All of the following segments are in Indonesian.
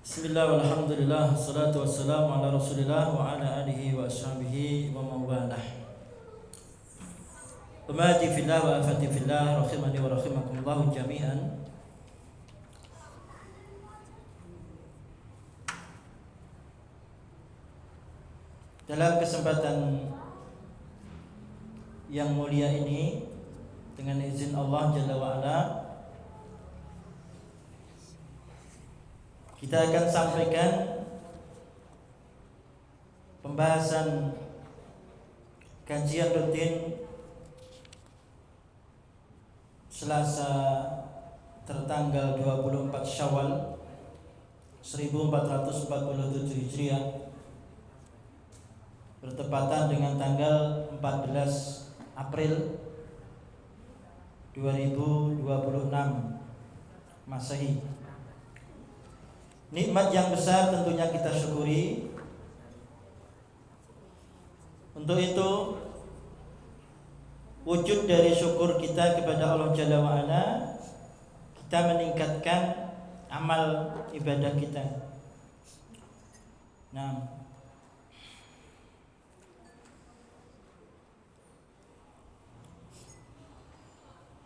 Bismillah walhamdulillah wassalatu wassalamu ala rasulillah wa ala alihi wa ashabihi wa mawalah. Umati fillah wa afati fillah rahimani wa rahimakumullahu jami'an. Dalam kesempatan yang mulia ini, dengan izin Allah Jalla wa Ala, kita akan sampaikan pembahasan kajian rutin Selasa tertanggal 24 Syawal 1447 Hijriah, bertepatan dengan tanggal 14 April 2026 Masehi. Nikmat yang besar tentunya kita syukuri. Untuk itu, wujud dari syukur kita kepada Allah Jalla wa'ala, kita meningkatkan amal ibadah kita. Nah,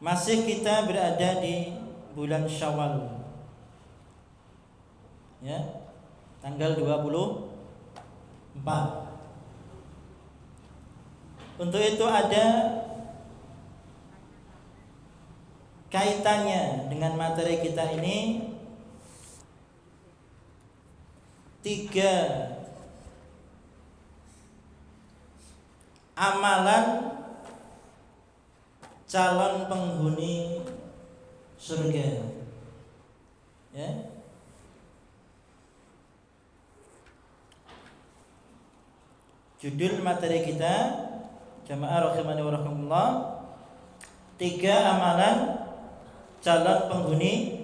masih kita berada di bulan Syawal, ya, tanggal 24. Untuk itu ada kaitannya dengan materi kita ini 3 amalan calon penghuni surga, ya. Judul materi kita, jamaah rahimani wa rahimakumullah, 3 amalan calon penghuni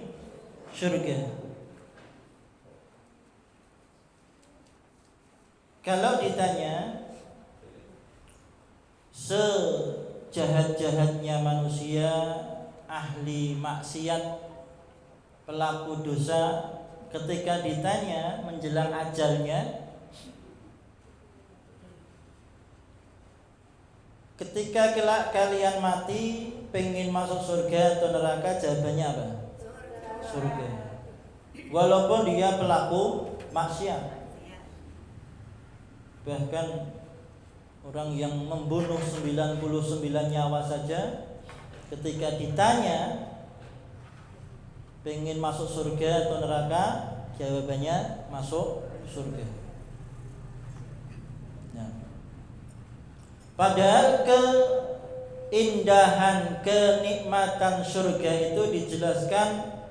surga. Kalau ditanya sejahat-jahatnya manusia, ahli maksiat, pelaku dosa, ketika ditanya menjelang ajalnya, ketika kalian mati pengen masuk surga atau neraka, jawabannya apa? Surga. Walaupun dia pelaku maksiat. Bahkan orang yang membunuh 99 nyawa saja, ketika ditanya pengen masuk surga atau neraka, jawabannya masuk surga. Padahal keindahan, kenikmatan surga itu dijelaskan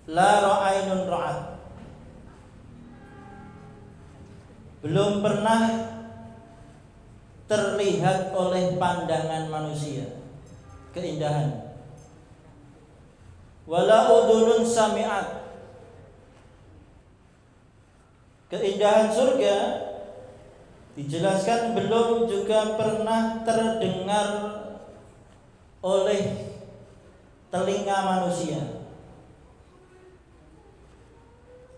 la ra'ainun ra'at. Belum pernah terlihat oleh pandangan manusia keindahan. Wala udunun sami'at. Keindahan surga dijelaskan belum juga pernah terdengar oleh telinga manusia,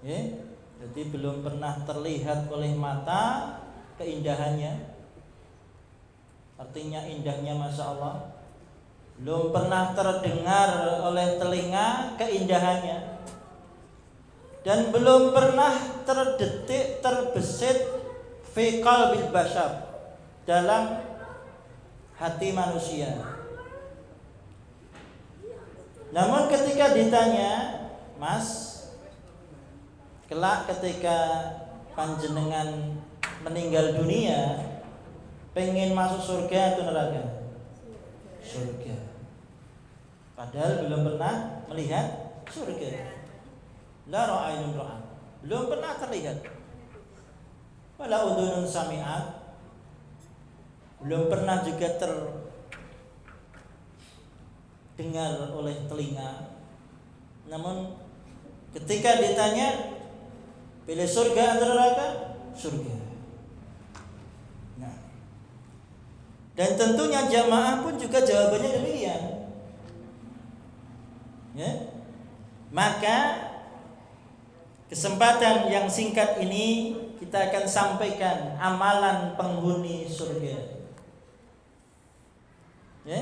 ya. Jadi belum pernah terlihat oleh mata keindahannya, artinya indahnya Masya Allah. Belum pernah terdengar oleh telinga keindahannya, dan belum pernah terdetik, terbesit fi qalbil bashar, dalam hati manusia. Namun ketika ditanya, Mas, kelak ketika panjenengan meninggal dunia pengen masuk surga atau neraka? Surga. Padahal belum pernah melihat surga. La ra'ainun ra'at, belum pernah terlihat. Wala udunun sami'at, belum pernah juga terdengar oleh telinga. Namun ketika ditanya pilih surga atau neraka, surga. Nah, dan tentunya jamaah pun juga jawabannya demikian, ya. Maka kesempatan yang singkat ini kita akan sampaikan amalan penghuni surga. Ya?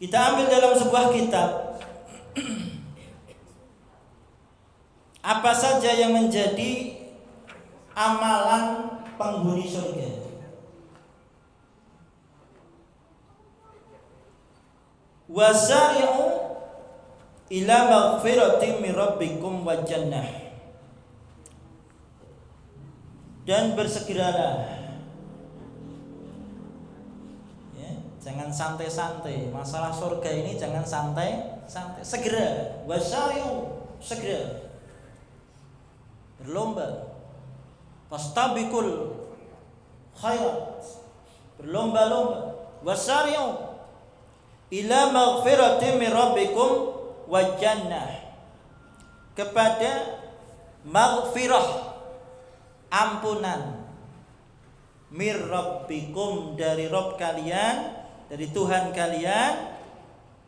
Kita ambil dalam sebuah kitab apa saja yang menjadi amalan penghuni surga. Wasari'u ila maghfiratin min rabbikum wa jannah. Dan bersegeralah. Ya, jangan santai-santai. Masalah surga ini jangan santai-santai. Segera. Wasari'u, segera. Berlomba. Fastabiqul khairat. Berlomba-lomba. Wasari'u ila maghfiratin min rabbikum wa jannah, kepada maghfirah, ampunan, mir rabbikum, dari Rabb kalian, dari Tuhan kalian,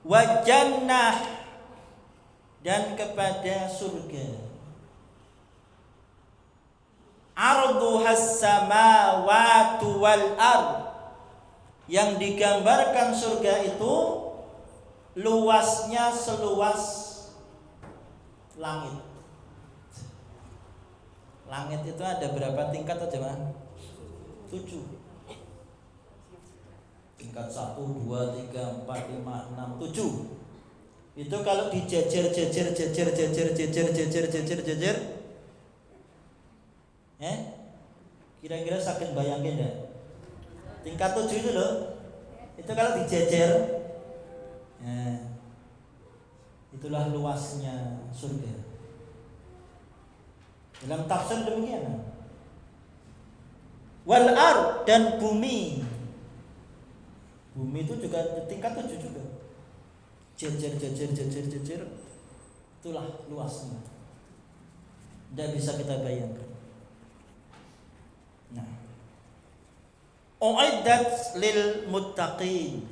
wa jannah, dan kepada surga. Arduhas samawati wal ard, yang digambarkan surga itu luasnya seluas langit. Langit itu ada berapa tingkat aja, Mas? 7. Tingkat 1, 2, 3, 4, 5, 6, 7. Itu kalau dijejer kira-kira sakit bayangin enggak? Tingkat 7 itu loh. Itu kalau dijejer, itulah luasnya surga. Dalam tafsir demikian. Wal ard, dan bumi. Bumi itu juga tingkat 7 juga. Jejer. Itulah luasnya. Tidak bisa kita bayangkan. Nah, uiddat lil muttaqin.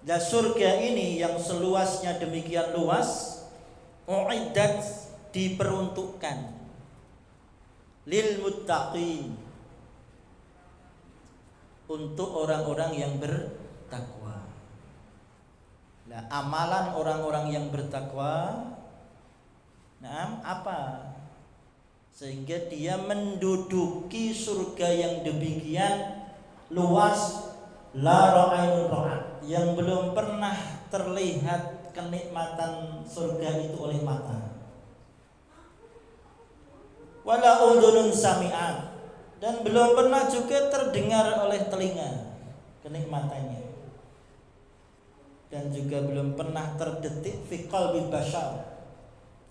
Dan surga ini yang seluasnya demikian luas, uiddat, diperuntukkan, lil muttaqin, untuk orang-orang yang bertakwa. Nah, amalan orang-orang yang bertakwa, nah, apa? Sehingga dia menduduki surga yang demikian luas, la ra'ainun ra'at, yang belum pernah terlihat kenikmatan surga itu oleh mata, wala udhunun sami'at, dan belum pernah juga terdengar oleh telinga kenikmatannya, dan juga belum pernah terdetik fi qalbi bashar,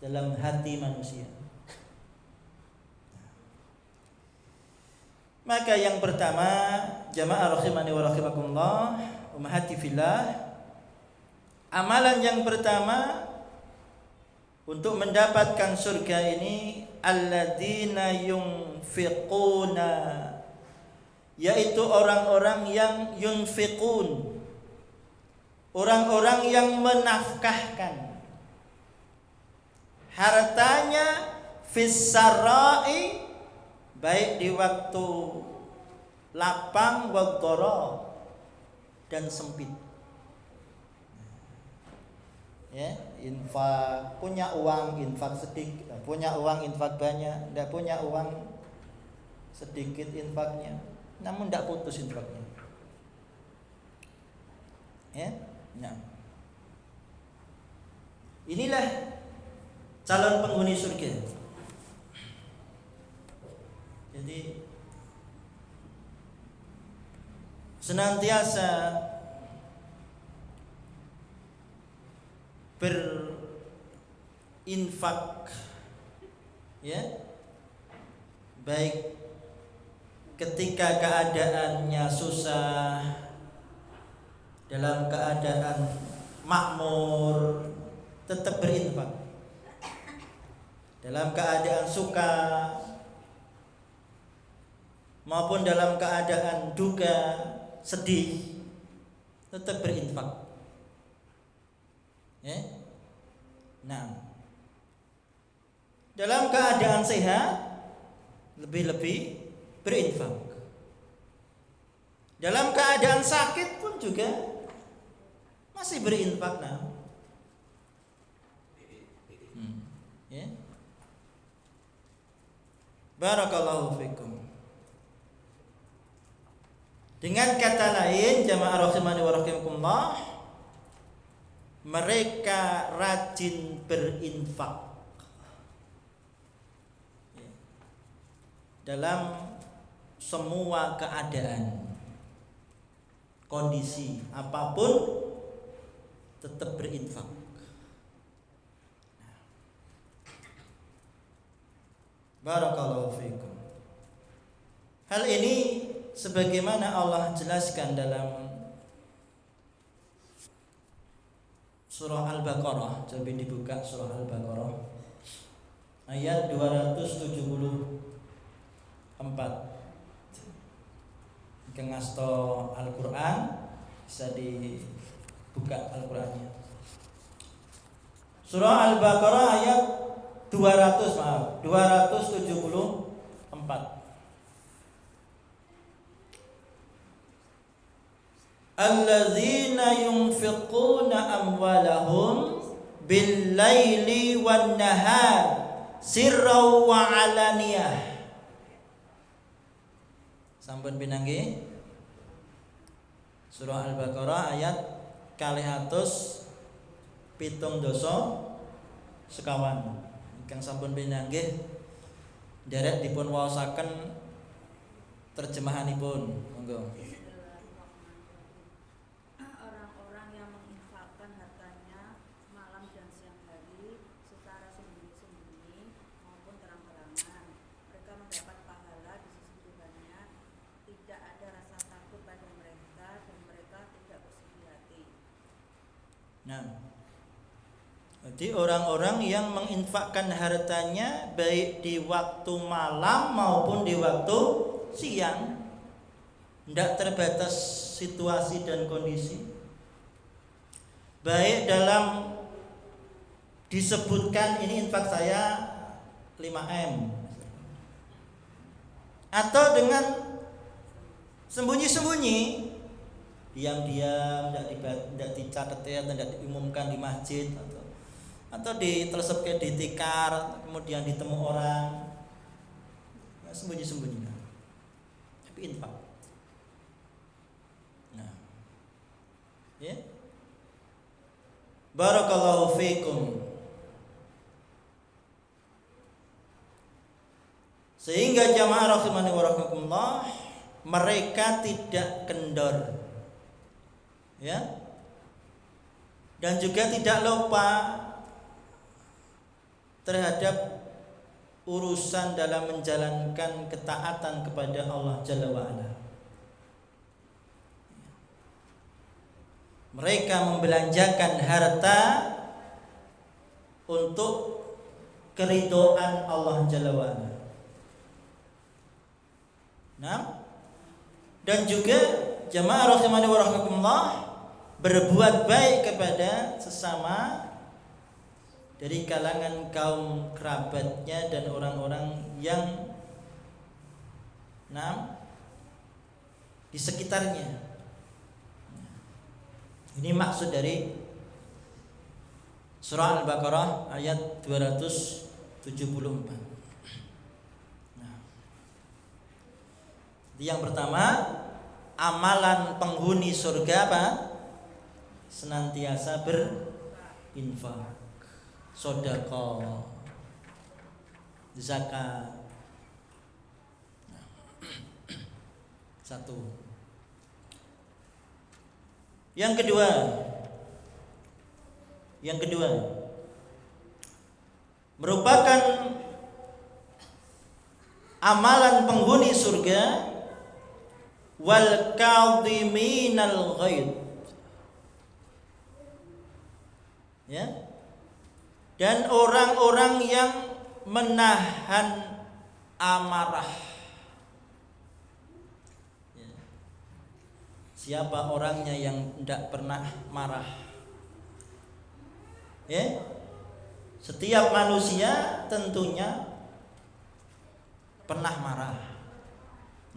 dalam hati manusia. Maka yang pertama, jamaah rahimani wa rahimakumullah, ummahati fillah, amalan yang pertama untuk mendapatkan surga ini, alladzina yunfiquna, yaitu orang-orang yang yunfiqun, orang-orang yang menafkahkan hartanya fis sarai, baik di waktu lapang, wadhara, dan sempit. Ya, infak, punya uang infak sedikit, punya uang infak banyak, tidak punya uang sedikit infaknya, namun tidak putus infaknya. Ya, nah, inilah calon penghuni surga. Jadi senantiasa berinfak, ya, baik ketika keadaannya susah, dalam keadaan makmur tetap berinfak, dalam keadaan suka maupun dalam keadaan duka, sedih, tetap berinfak. Ya. Nah, dalam keadaan sehat lebih-lebih berinfak. Dalam keadaan sakit pun juga masih berinfak. Nah, ya. Barakallahu fikum. Dengan kata lain, jamaah rahimani wa rahimakumullah, mereka rajin berinfak dalam semua keadaan, kondisi apapun tetap berinfak. Barakallahu fikum. Hal ini sebagaimana Allah jelaskan dalam surah Al-Baqarah. Coba dibuka surah Al-Baqarah ayat 274. Kengasto Al-Quran, bisa dibuka Al-Qurannya. Surah Al-Baqarah ayat 274. Alladzina yunfiquna amwalahum bil-laili wan-nahar sirran wa alaniyah. Sampun pinanggih surah Al-Baqarah ayat 270 sekawan. Ingkang sampun pinanggih derek dipun waosaken terjemahanipun. Monggo. Orang-orang yang menginfakkan hartanya malam dan siang hari secara sembunyi-sembunyi maupun terang-terangan, mereka mendapat pahala di sisi Tuhannya. Tidak ada rasa takut pada mereka dan mereka tidak bersedih hati. Nah, jadi orang-orang yang menginfakkan hartanya baik di waktu malam maupun di waktu siang, tidak terbatas situasi dan kondisi, baik dalam disebutkan ini infak saya 5M, atau dengan sembunyi-sembunyi, diam-diam, tidak dicatat ya, tidak diumumkan di masjid, atau ditelesepkan di tikar, kemudian ditemu orang, ya, sembunyi-sembunyi, tapi infak. Nah, ya, barakallahu fikum. Sehingga jamaah rahimani wa rahimakumullah, mereka tidak kendor, ya, dan juga tidak lupa terhadap urusan dalam menjalankan ketaatan kepada Allah Jalla wa'ala. Mereka membelanjakan harta untuk keridhaan Allah Jalla wa'ala. Nah, dan juga jamaah rahimani wa rahimakumullah, berbuat baik kepada sesama dari kalangan kaum kerabatnya dan orang-orang yang di sekitarnya. Ini maksud dari surah Al-Baqarah ayat 274. Nah, yang pertama, amalan penghuni surga apa? Senantiasa berinfak, sedekah, zakat. Satu. Yang kedua, merupakan amalan penghuni surga, wal kadhiminal ghaidh, ya, dan orang-orang yang menahan amarah. Ya. Siapa orangnya yang tidak pernah marah? Ya, Setiap manusia tentunya pernah marah.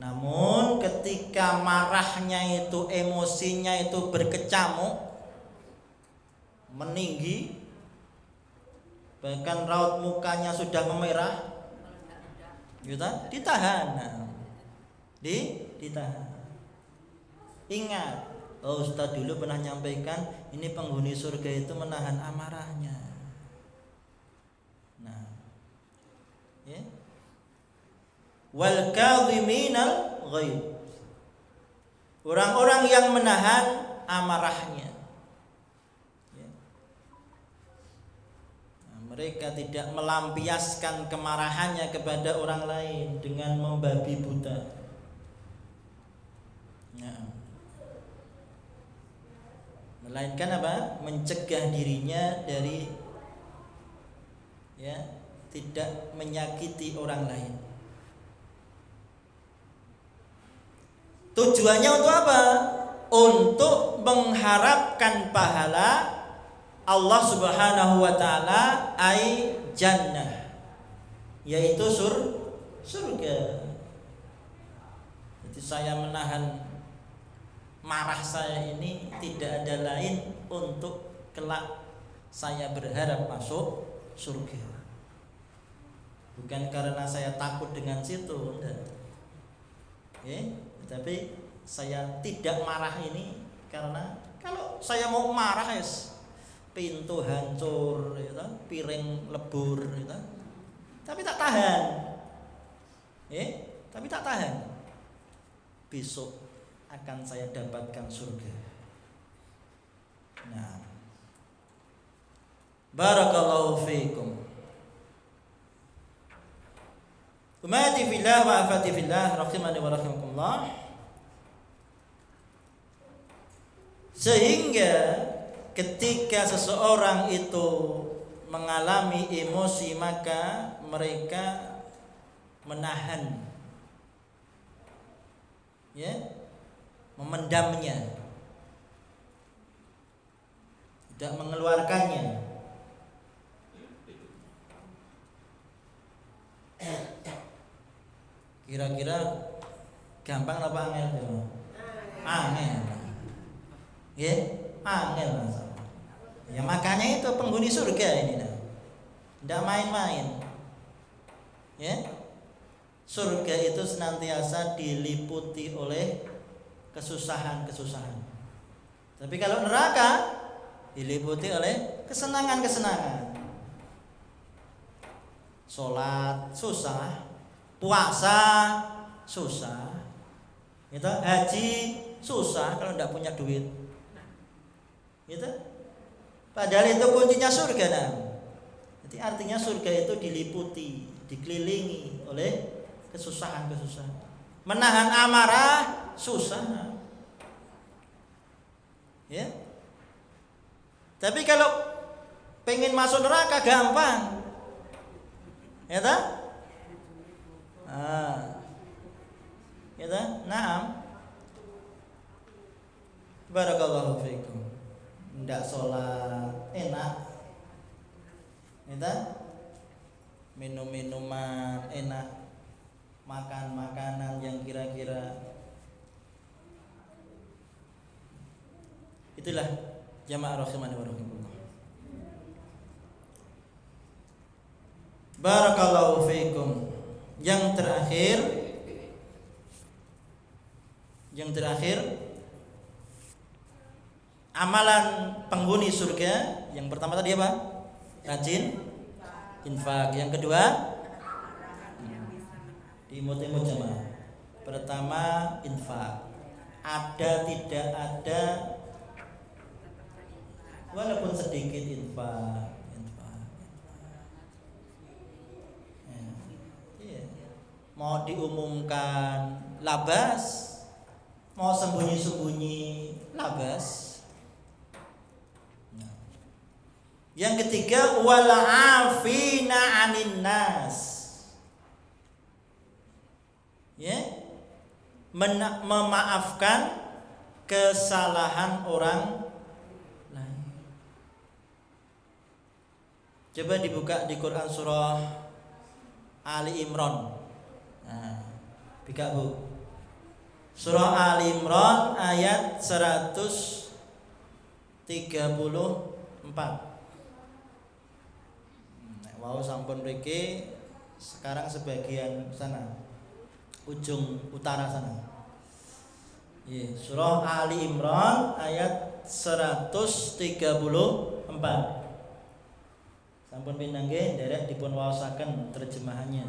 Namun ketika marahnya itu, emosinya itu berkecamuk, meninggi, bahkan raut mukanya sudah memerah, gitu, ditahan. Ditahan. Ingat, Ustaz dulu pernah nyampaikan, ini penghuni surga itu menahan amarahnya. Nah, ya. Wal kadhiminal ghaidh. Orang-orang yang menahan amarahnya. Ya. Nah, mereka tidak melampiaskan kemarahannya kepada orang lain dengan membabi buta. Nah. Melainkan apa? Mencegah dirinya dari tidak menyakiti orang lain. Tujuannya untuk apa? Untuk mengharapkan pahala Allah Subhanahu wa taala, ai jannah, yaitu surga. Jadi saya menahan marah saya ini tidak ada lain untuk kelak saya berharap masuk surga. Bukan karena saya takut dengan situ, enggak. Tapi saya tidak marah ini karena kalau saya mau marah, pintu hancur, piring lebur, tapi tak tahan, tapi tak tahan. Besok akan saya dapatkan surga. Nah, barakallahu fiikum. Ummati fillah wa afati fillah, rahimani wa rahimakumullah. Sehingga ketika seseorang itu mengalami emosi, maka mereka menahan, memendamnya, tidak mengeluarkannya. Kira-kira gampang apa angel? Angel. Angel. Ya makanya itu penghuni surga ini, tidak main-main. Surga itu senantiasa diliputi oleh kesusahan-kesusahan. Tapi kalau neraka diliputi oleh kesenangan-kesenangan. Sholat susah, puasa susah, haji susah kalau tidak punya duit. Padahal itu kuncinya surga. Jadi artinya surga itu diliputi, dikelilingi oleh kesusahan-kesusahan. Menahan amarah susah. Tapi kalau pengen masuk neraka gampang. Naam. Barakallahu fiikum. Ndak sholat enak. Minum-minuman enak, makan makanan yang kira-kira. Itulah jamaah rahimani wa rahimakumullah. Barakallahu fiikum. Yang terakhir amalan penghuni surga. Yang pertama tadi apa? Rajin infak. Yang kedua diimut-imut jamaah. Pertama infak. Ada tidak ada, walaupun sedikit infak. Mau diumumkan labas, mau sembunyi-sembunyi labas. Yang ketiga, wal afina 'anin nas. Memaafkan kesalahan orang lain. Coba dibuka di Quran surah Ali Imran. Nah, buka Bu. Surah Ali Imran ayat 134. Wow, sampun mriki sekarang sebagian sana, ujung utara sana. Surah Ali Imran ayat 134. Sampun pindah nggih, nderek dipun waosaken terjemahannya.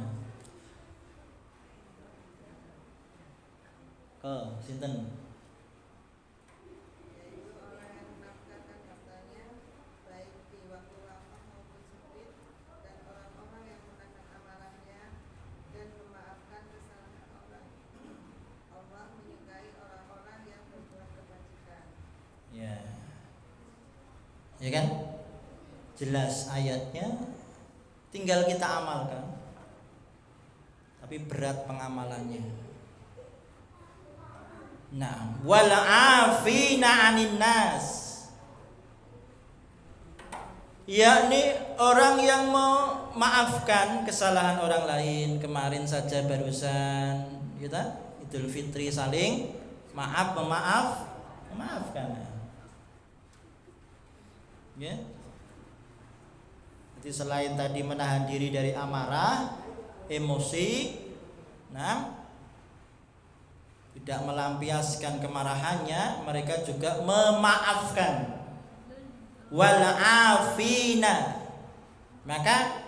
Sinten? Ya kan? Jelas ayatnya, tinggal kita amalkan. Tapi berat pengamalannya. Nah, wal afina 'anin nas. Yakni orang yang memaafkan kesalahan orang lain. Kemarin saja barusan kita Idul Fitri saling memaafkan. Ya. Jadi selain tadi menahan diri dari amarah, emosi, tidak melampiaskan kemarahannya, mereka juga memaafkan. Wal afina. Maka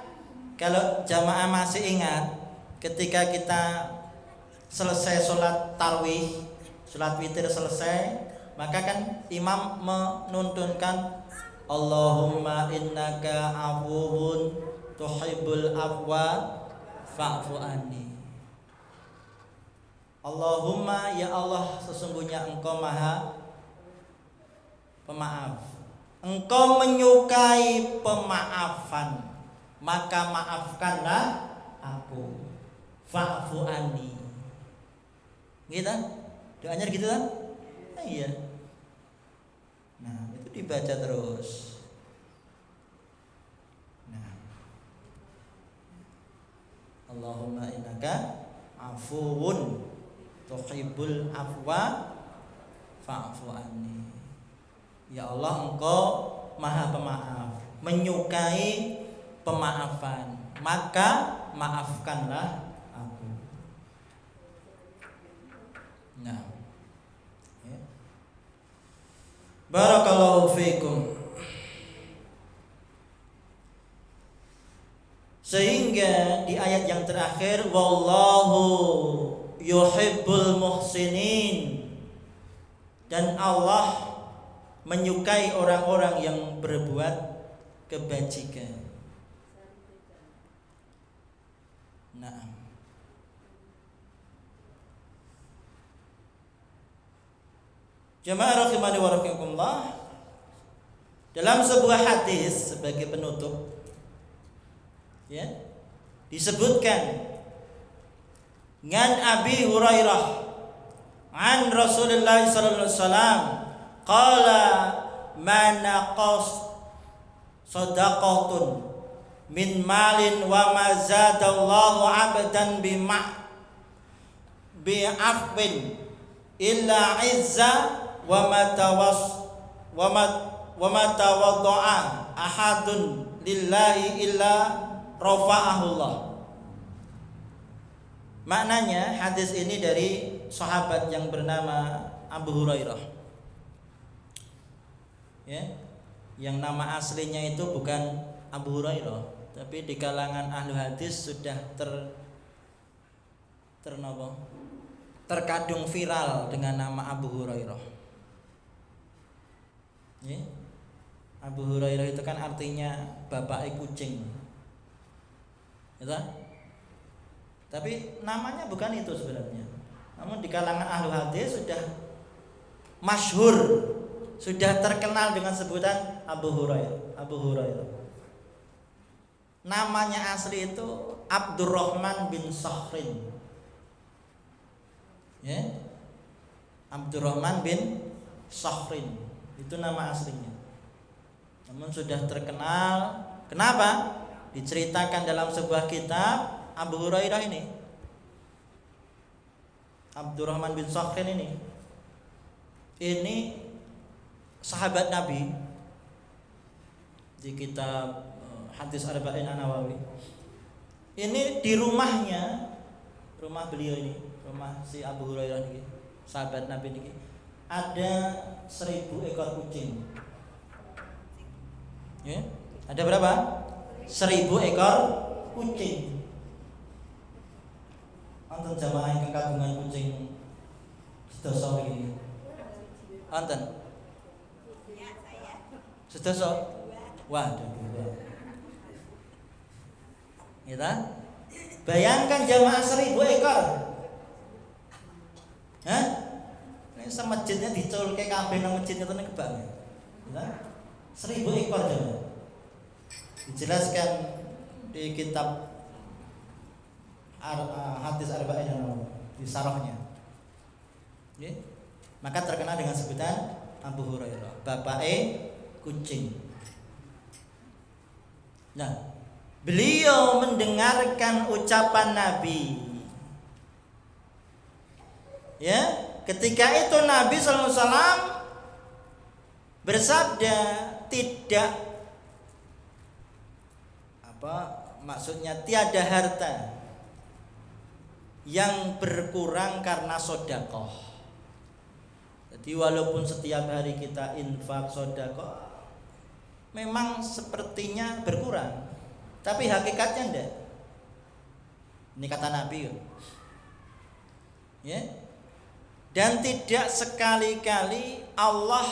kalau jamaah masih ingat, ketika kita selesai sholat tarawih, sholat witir selesai, maka kan imam menuntunkan Allahumma innaka afuwun tuhibbul afwa fa'fu anni. Allahumma, ya Allah, sesungguhnya Engkau Maha Pemaaf. Engkau menyukai pemaafan, maka maafkanlah aku. Fa'fu anni. Gitu? Doanya gitu kan? Iya. Nah, itu dibaca terus. Nah, Allahumma innaka afuwun tuhibbul afwa fa'fu anni. Ya Allah, Engkau Maha Pemaaf, menyukai pemaafan, maka maafkanlah aku. Nah, barakallahu fiikum. Sehingga di ayat yang terakhir, wallahu yuhibbul muhsinin, dan Allah menyukai orang-orang yang berbuat kebajikan. Nah, jamaah rahimani wa rahimakumullah, dalam sebuah hadis sebagai penutup, ya, disebutkan ngan Abi Hurairah an Rasulullah sallallahu alaihi wasallam qala ma naqas sadaqatun min malin wa ma zadallahu 'abdan bi'afwin illa 'izza wa ma tawadda'a ahadun lillahi illa rafa'ahullah. Maknanya hadis ini dari sahabat yang bernama Abu Hurairah. Ya, yang nama aslinya itu bukan Abu Hurairah, tapi di kalangan ahli hadis sudah terkadung viral dengan nama Abu Hurairah. Ya, Abu Hurairah itu kan artinya bapak kucing, ya, tapi namanya bukan itu sebenarnya. Namun di kalangan ahli hadis sudah masyhur, sudah terkenal dengan sebutan Abu Hurairah. Namanya asli itu Abdurrahman bin Sakhrin. Ya. Abdurrahman bin Sakhrin itu nama aslinya. namun sudah terkenal. Kenapa? Diceritakan dalam sebuah kitab Abu Hurairah ini, Abdurrahman bin Sakhrin ini sahabat Nabi. Di kitab Hadis Arba'in An-Nawawi ini di rumahnya, rumah beliau ini, rumah si Abu Hurairah ini, sahabat Nabi ini, ada 1000 ekor kucing. Ya, ada berapa? 1000 ekor kucing. Anten jamaah yang kagungan kucing sedoso iki. Anten? Ya, saya. Sedoso? Waduh. Gitu? Bayangkan jamaah 1000 ekor. Hah? Ini semajidnya diculke kabeh nang masjid ngoten kebak. Gitu? 1000 ekor jamaah. Dijelaskan di kitab Hadis Arba'in di sarahnya. Okay. Maka terkenal dengan sebutan Abu Hurairah, bapake kucing. Nah, beliau mendengarkan ucapan Nabi. Ya, ketika itu Nabi sallallahu alaihi wasallam bersabda, tidak maksudnya tiada harta yang berkurang karena sedekah. Jadi walaupun setiap hari kita infak sedekah, memang sepertinya berkurang, tapi hakikatnya enggak. Ini kata Nabi. Ya. Dan tidak sekali-kali Allah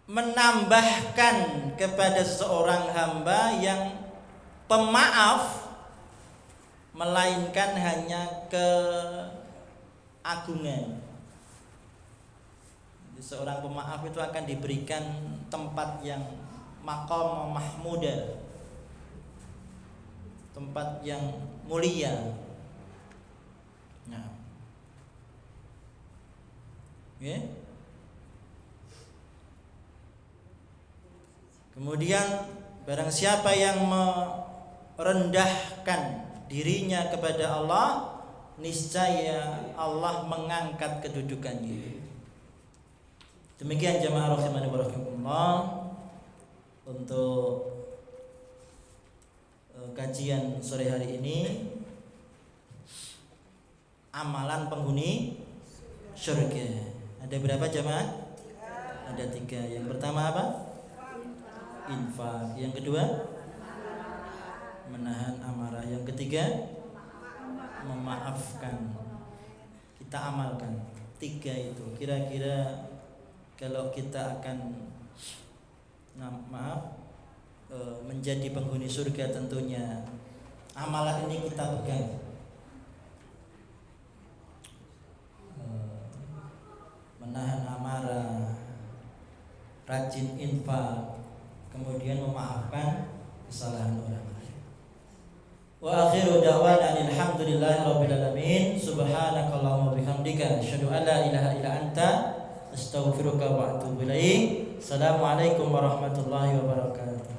menambahkan kepada seorang hamba yang pemaaf, melainkan hanya keagungan. Seorang pemaaf itu akan diberikan tempat yang maqam mahmuda, tempat yang mulia. Nah, ya. Kemudian barang siapa yang merendahkan dirinya kepada Allah, niscaya Allah mengangkat kedudukannya. Demikian jamaah rahimani wa rahimakumullah untuk kajian sore hari ini, amalan penghuni surga. Ada berapa jamaah? Ada 3. Yang pertama apa? Infak. Yang kedua, menahan amarah. Yang ketiga, memaafkan. Kita amalkan 3 itu. Kira-kira kalau kita akan menjadi penghuni surga, tentunya amalan ini kita pegang. Menahan amarah, rajin infak, kemudian memaafkan kesalahan orang lain. Wa akhiru da'wana alhamdulillahi rabbil alamin. Subhanakallahumma bihamdika asyhadu an la ilaha illa anta astaghfiruka wa atubu ilaik. Assalamualaikum warahmatullahi wabarakatuh.